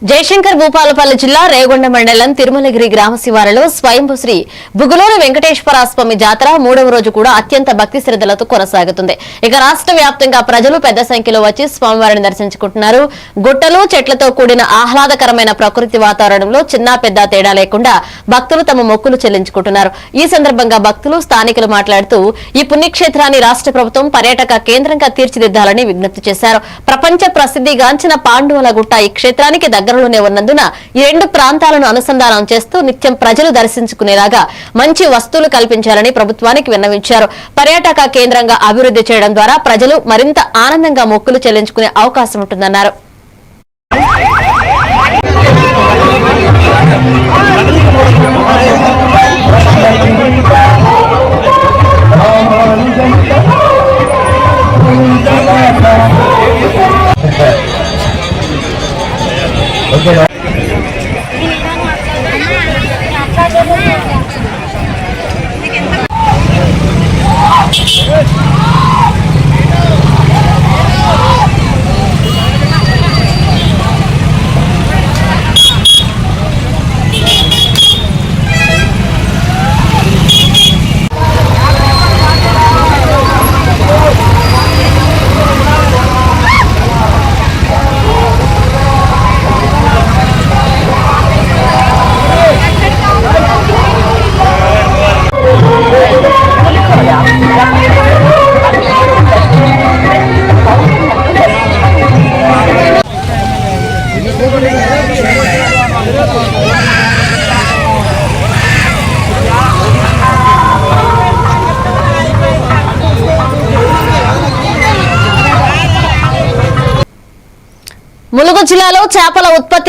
జయశంకర్ భూపాలపల్లి జిల్లా రేగొండ మండలం తిరుమలగిరి గ్రామ శివారులో స్వయంభూ శ్రీ బుగులూరు వెంకటేశ్వర స్వామి జాతర 3వ రోజు కూడా అత్యంత భక్తి శ్రద్ధలతో కొనసాగుతుంది. ఇక రాష్ట్ర వ్యాప్తంగా ప్రజలు పెద్ద సంఖ్యలో వచ్చి స్వామివారిని దర్శించుకుంటున్నారు. గుట్టలు చెట్లతో కూడిన ఆహ్లాదకరమైన ప్రకృతి వాతావరణంలో చిన్న పెద్ద తేడా లేకుండా భక్తులు తమ మొక్కులు చెల్లించుకుంటున్నారు. ఈ సందర్భంగా భక్తులు స్థానికులు మాట్లాడుతూ ఈ పుణ్యక్షేత్రాన్ని రాష్ట్ర ప్రభుత్వం పర్యాటక కేంద్రంగా తీర్చిదిద్దాలని విజ్ఞప్తి చేశారు. ప్రపంచ ప్రసిద్ధిగాంచిన పాండువల గుట్ట ఈ క్షేత్రానికి దగ్గరలోనే ఉన్నందున ఈ రెండు ప్రాంతాలను అనుసంధానం చేస్తూ నిత్యం ప్రజలు దర్శించుకునేలాగా మంచి వస్తువులు కల్పించాలని ప్రభుత్వానికి విన్నవించారు. పర్యాటక కేంద్రంగా అభివృద్ధి చేయడం ద్వారా ప్రజలు మరింత ఆనందంగా మొక్కులు చెల్లించుకునే అవకాశం ఉంటుందన్నారు. ములుగు జిల్లాలో చేపల ఉత్పత్తి